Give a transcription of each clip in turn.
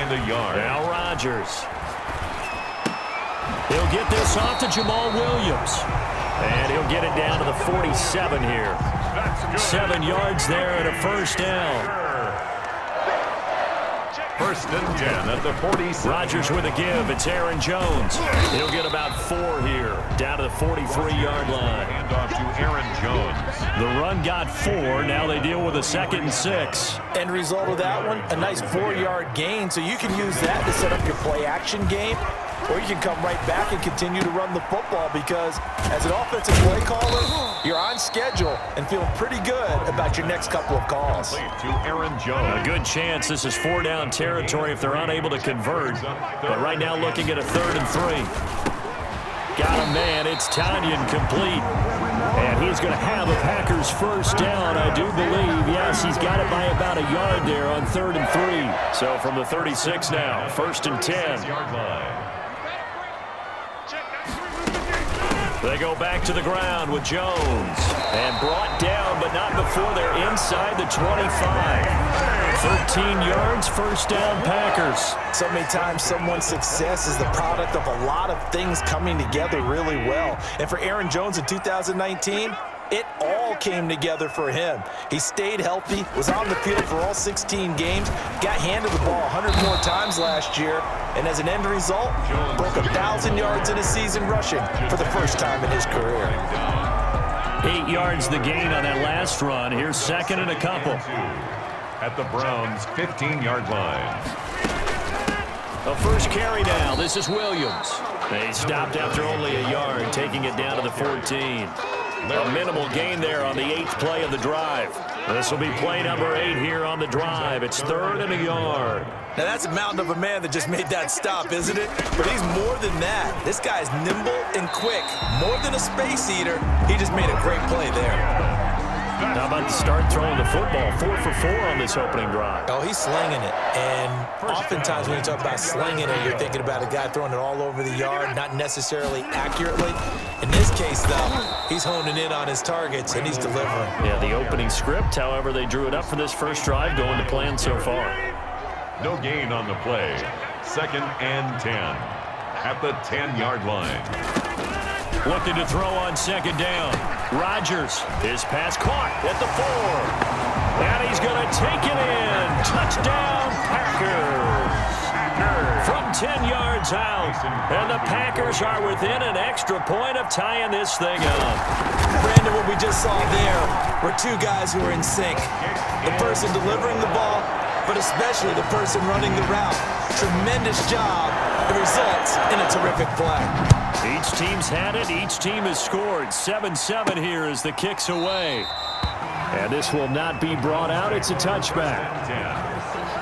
gained a yard. Now Rodgers. He'll get this off to Jamal Williams. And he'll get it down to the 47 here. 7 yards there and a first down. First and 10 at the 47. Rodgers with a give. It's Aaron Jones. He'll get about 4 here, down to the 43-yard line. Hand off to Aaron Jones. The run got 4. Now they deal with a 2nd and 6. End result of that one, a nice 4-yard gain. So you can use that to set up your play-action game, or you can come right back and continue to run the football, because as an offensive play caller, you're on schedule and feeling pretty good about your next couple of calls. To Aaron Jones. A good chance this is 4-down territory if they're unable to convert. But right now looking at a 3rd and 3. Got a man. It's Tanyan complete. And he's going to have a Packers first down, I do believe. Yes, he's got it by about a yard there on 3rd and 3. So from the 36 now, 1st and 10. They go back to the ground with Jones. And brought down, but not before they're inside the 25. 13 yards, first down Packers. So many times someone's success is the product of a lot of things coming together really well. And for Aaron Jones in 2019, it all came together for him. He stayed healthy, was on the field for all 16 games, got handed the ball 100 more times last year, and as an end result, broke 1,000 yards in a season rushing for the first time in his career. 8 yards the gain on that last run. Here's 2nd and a couple. At the Browns' 15-yard line. A first carry now. This is Williams. They stopped after only a yard, taking it down to the 14. A minimal gain there on the 8th play of the drive. This will be play number 8 here on the drive. It's 3rd and a yard. Now that's a mountain of a man that just made that stop, isn't it? But he's more than that. This guy's nimble and quick. More than a space eater, he just made a great play there. How about the start throwing the football? 4 for 4 on this opening drive. Oh, he's slinging it. And oftentimes when you talk about slinging it, you're thinking about a guy throwing it all over the yard, not necessarily accurately. In this case, though, he's honing in on his targets, and he's delivering. Yeah, the opening script, however, they drew it up for this first drive, going to plan so far. No gain on the play. 2nd and 10 at the 10-yard line. Looking to throw on 2nd down. Rodgers, his pass caught at the 4. And he's going to take it in. Touchdown, Packers. From 10 yards out. And the Packers are within an extra point of tying this thing up. Brandon, what we just saw there were 2 guys who were in sync. The person delivering the ball, but especially the person running the route. Tremendous job. It results in a terrific play. Each team's had it. Each team has scored. 7-7 here as the kick's away. And this will not be brought out. It's a touchback. 10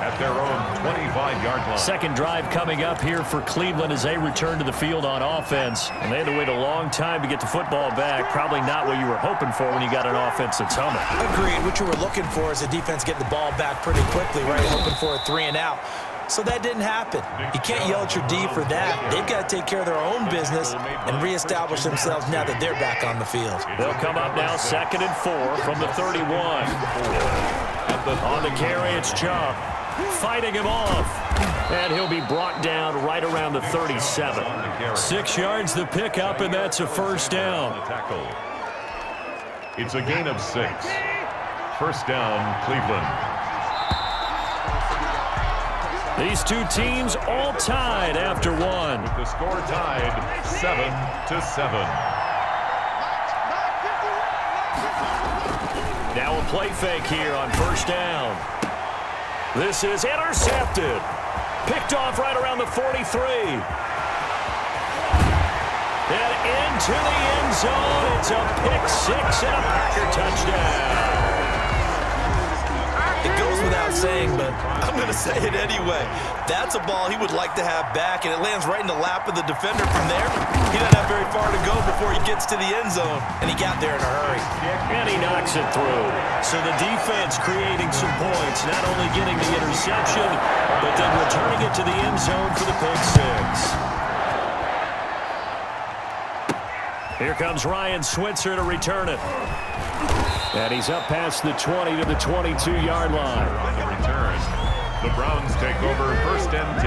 at their own 25-yard line. Second drive coming up here for Cleveland as they return to the field on offense. And they had to wait a long time to get the football back. Probably not what you were hoping for when you got an offense that's humming. Agreed. What you were looking for is a defense getting the ball back pretty quickly, right? Hoping for a 3 and out. So that didn't happen. You can't yell at your D for that. They've got to take care of their own business and reestablish themselves now that they're back on the field. They'll come up now 2nd and 4 from the 31. On the carry, it's Chubb. Fighting him off. And he'll be brought down right around the 37. 6 yards the pickup, and that's a first down. It's a gain of 6. First down, Cleveland. These 2 teams all tied after 1. With the score tied 7-7. Now a play fake here on first down. This is intercepted. Picked off right around the 43. And into the end zone. It's a pick 6 and a Packer touchdown. It goes without saying, but I'm going to say it anyway. That's a ball he would like to have back, and it lands right in the lap of the defender from there. He doesn't have very far to go before he gets to the end zone, and he got there in a hurry. And he knocks it through. So the defense creating some points, not only getting the interception, but then returning it to the end zone for the pick 6. Here comes Ryan Switzer to return it. And he's up past the 20 to the 22-yard line. On the return, the Browns take over 1st and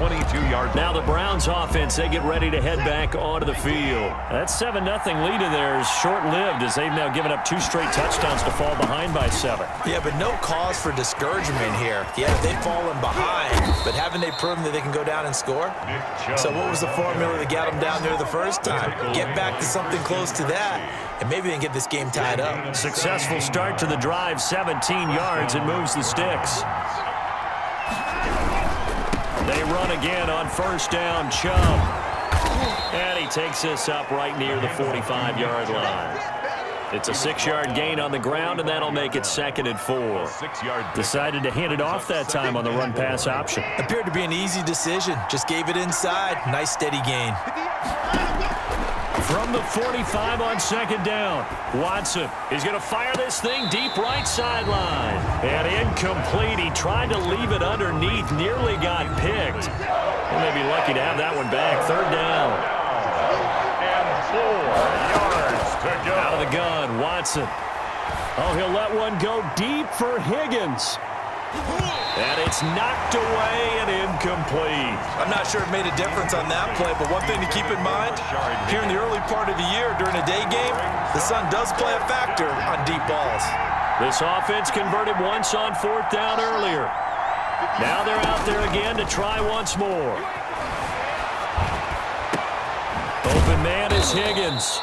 22-yard line. Now the Browns offense, they get ready to head back onto the field. That 7-0 lead of theirs is short-lived as they've now given up 2 straight touchdowns to fall behind by 7. Yeah, but no cause for discouragement here. Yeah, they've fallen behind, but haven't they proven that they can go down and score? So what was the formula that got them down there the first time? Get back to something close to that, and maybe they can get this game tied up. Successful start to the drive, 17 yards, and moves the sticks. They run again on first down, Chubb. And he takes this up right near the 45-yard line. It's a 6-yard gain on the ground, and that'll make it 2nd and 4. Decided to hand it off that time on the run-pass option. Appeared to be an easy decision. Just gave it inside. Nice, steady gain. From the 45 on 2nd down, Watson is going to fire this thing deep right sideline. And incomplete. He tried to leave it underneath, nearly got picked. And they'd be lucky to have that one back. 3rd down. And 4 yards to go. Out of the gun, Watson. Oh, he'll let one go deep for Higgins. And it's knocked away and incomplete. I'm not sure it made a difference on that play, but one thing to keep in mind, here in the early part of the year during a day game, the sun does play a factor on deep balls. This offense converted once on 4th down earlier. Now they're out there again to try once more. Open man is Higgins.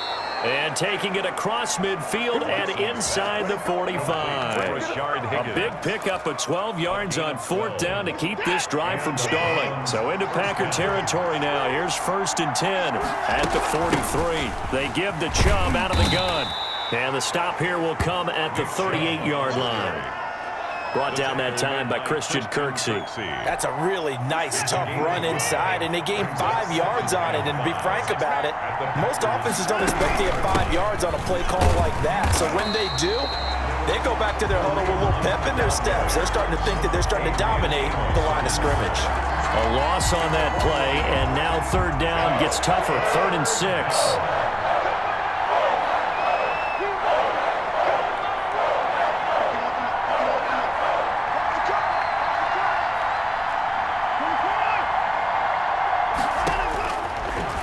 And taking it across midfield and inside the 45. A big pickup of 12 yards on 4th down to keep this drive from stalling. So into Packer territory now. Here's 1st and 10 at the 43. They give the Chubb out of the gun. And the stop here will come at the 38-yard line. Brought down that time by Christian Kirksey. That's a really nice, tough run inside, and they gained 5 yards on it. And to be frank about it, most offenses don't expect to get 5 yards on a play call like that. So when they do, they go back to their huddle with a little pep in their steps. They're starting to think that they're starting to dominate the line of scrimmage. A loss on that play, and now 3rd down gets tougher. 3rd and 6.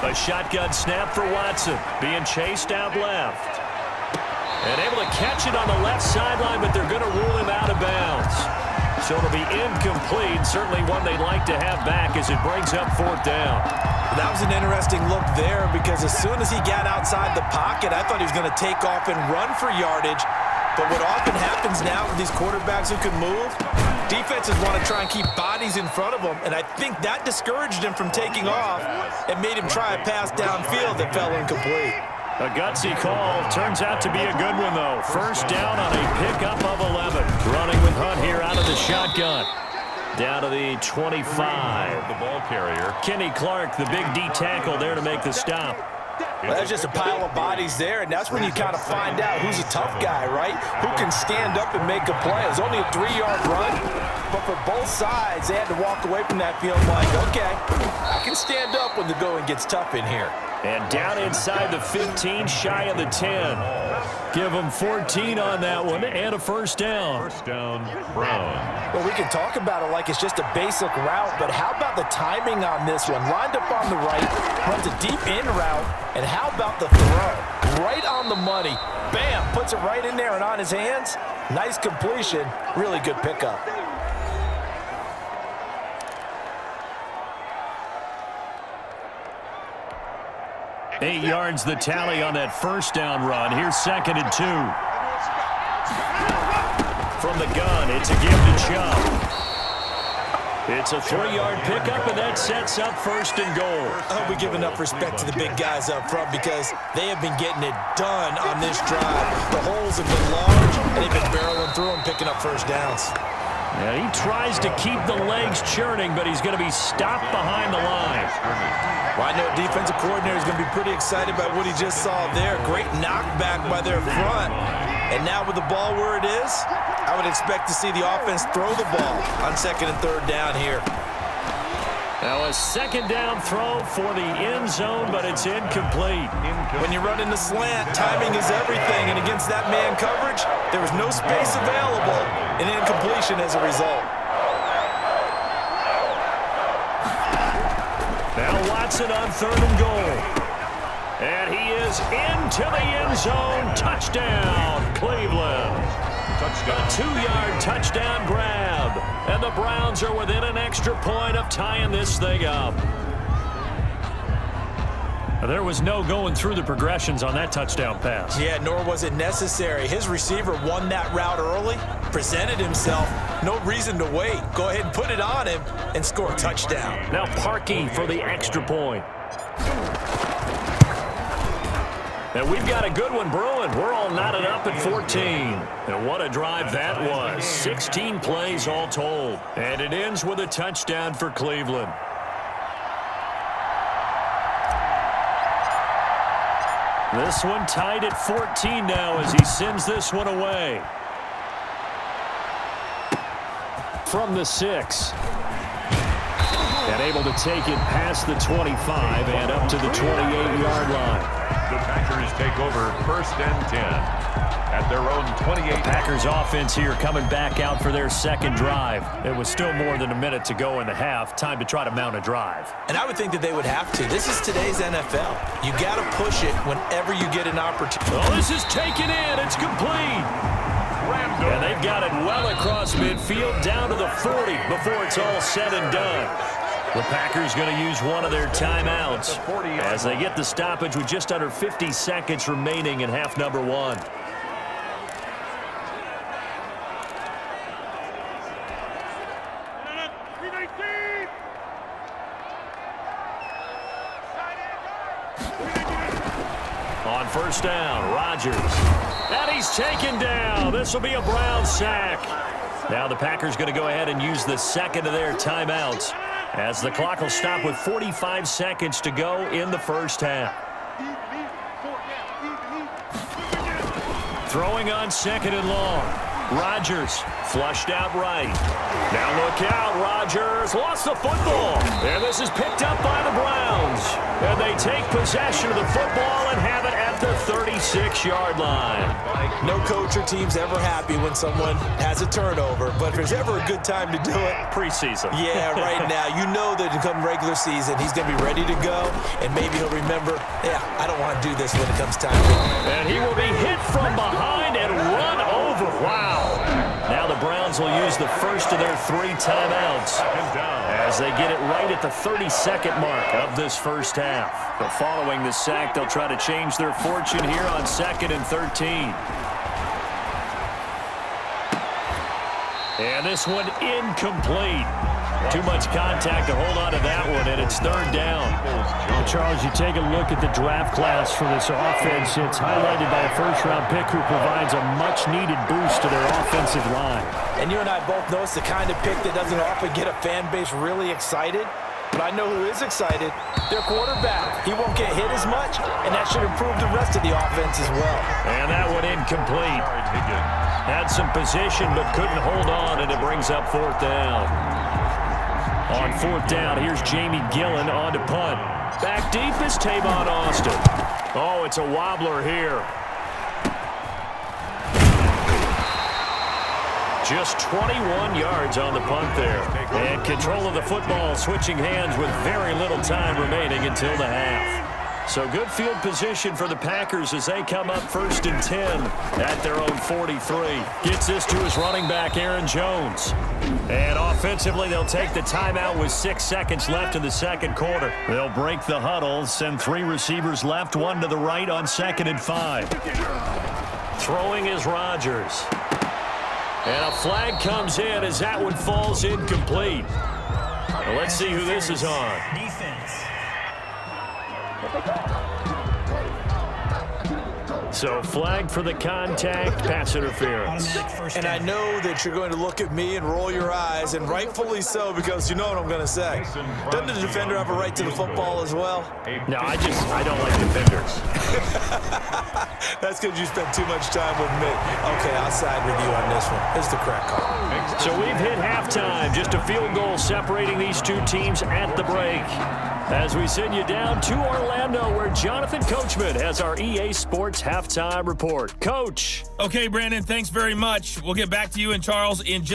A shotgun snap for Watson, being chased out left. And able to catch it on the left sideline, but they're going to rule him out of bounds. So it'll be incomplete, certainly one they'd like to have back as it brings up 4th down. That was an interesting look there because as soon as he got outside the pocket, I thought he was going to take off and run for yardage. But what often happens now with these quarterbacks who can move, defenses want to try and keep bodies in front of them, and I think that discouraged him from taking off and made him try a pass downfield that fell incomplete. A gutsy call. Turns out to be a good one, though. 1st down on a pickup of 11. Running with Hunt here out of the shotgun. Down to the 25. The ball carrier. Kenny Clark, the big D tackle there to make the stop. Well, that's just a pile of bodies there, and that's when you kind of find out who's a tough guy, right? Who can stand up and make a play. It was only a 3-yard run, but for both sides, they had to walk away from that feeling like, okay, I can stand up when the going gets tough in here. And down inside the 15, shy of the 10. Give them 14 on that one and a 1st down. 1st down, Brown. Well, we can talk about it like it's just a basic route, but how about the timing on this one? Lined up on the right, runs a deep in route, and how about the throw? Right on the money. Bam, puts it right in there and on his hands. Nice completion, really good pickup. Eight yards the tally on that 1st down run. Here's 2nd and 2. From the gun, it's a give to Chubb. It's a 3-yard pickup, and that sets up 1st and goal. I hope we give enough respect to the big guys up front because they have been getting it done on this drive. The holes have been large, and they've been barreling through them, picking up 1st downs. And he tries to keep the legs churning, but he's going to be stopped behind the line. Well, I know a defensive coordinator is going to be pretty excited about what he just saw there. Great knockback by their front. And now with the ball where it is, I would expect to see the offense throw the ball on 2nd and 3rd down here. Now a 2nd down throw for the end zone, but it's incomplete. When you run in the slant, timing is everything. And against that man coverage, there was no space available, and incompletion as a result. Watson on 3rd and goal. And he is into the end zone. Touchdown, Cleveland. Touchdown. A 2-yard touchdown grab. And the Browns are within an extra point of tying this thing up. There was no going through the progressions on that touchdown pass. Yeah, nor was it necessary. His receiver won that route early, presented himself. No reason to wait. Go ahead and put it on him and score a touchdown. Now Parkey for the extra point. And we've got a good one brewing. We're all knotted up at 14. And what a drive that was. 16 plays all told. And it ends with a touchdown for Cleveland. This one tied at 14 now as he sends this one away. From the 6. And able to take it past the 25 and up to the 28-yard line. The Packers take over 1st and 10 at their own 28. The Packers offense here coming back out for their second drive. It was still more than a minute to go in the half. Time to try to mount a drive. And I would think that they would have to. This is today's NFL. You got to push it whenever you get an opportunity. Oh, this is taken in. It's complete. And they've got it well across midfield down to the 40 before it's all said and done. The Packers going to use one of their timeouts as they get the stoppage with just under 50 seconds remaining in half number 1. On 1st down, Rodgers. And he's taken down. This will be a Brown sack. Now the Packers going to go ahead and use the second of their timeouts as the clock will stop with 45 seconds to go in the first half. Throwing on 2nd and long. Rodgers flushed out right. Now look out, Rodgers lost the football. And this is picked up by the Browns. And they take possession of the football and have it at the 36-yard line. No coach or team's ever happy when someone has a turnover, but if there's ever a good time to do it, preseason. Yeah, right now. You know that come regular season, he's going to be ready to go, and maybe he'll remember, yeah, I don't want to do this when it comes time. And he will be hit from behind and run over. Wow. Now the Browns will use the first of their 3 timeouts as they get it right at the 32nd mark of this first half. But following the sack, they'll try to change their fortune here on 2nd and 13. And this one incomplete. Too much contact to hold on to that one, and it's 3rd down. Charles, you take a look at the draft class for this offense. It's highlighted by a first-round pick who provides a much-needed boost to their offensive line. And you and I both know it's the kind of pick that doesn't often get a fan base really excited. But I know who is excited. Their quarterback. He won't get hit as much, and that should improve the rest of the offense as well. And that one incomplete. Had some position but couldn't hold on, and it brings up 4th down. On 4th down, here's Jamie Gillen on to punt. Back deep is Tavon Austin. Oh, it's a wobbler here. Just 21 yards on the punt there. And control of the football switching hands with very little time remaining until the half. So good field position for the Packers as they come up 1st and 10 at their own 43. Gets this to his running back, Aaron Jones. And offensively, they'll take the timeout with 6 seconds left in the second quarter. They'll break the huddle, send 3 receivers left, 1 to the right on 2nd and 5. Throwing is Rodgers. And a flag comes in as that one falls incomplete. Well, let's see who this is on. So flag for the contact, pass interference. And I know that you're going to look at me and roll your eyes, and rightfully so, because you know what I'm going to say. Doesn't the defender have a right to the football as well? No, I don't like defenders. That's because you spent too much time with me. Okay, I'll side with you on this one. It's the correct call. So we've hit halftime. Just a field goal separating these 2 teams at the break. As we send you down to Orlando, where Jonathan Coachman has our EA Sports halftime report. Coach. Okay, Brandon, thanks very much. We'll get back to you and Charles in just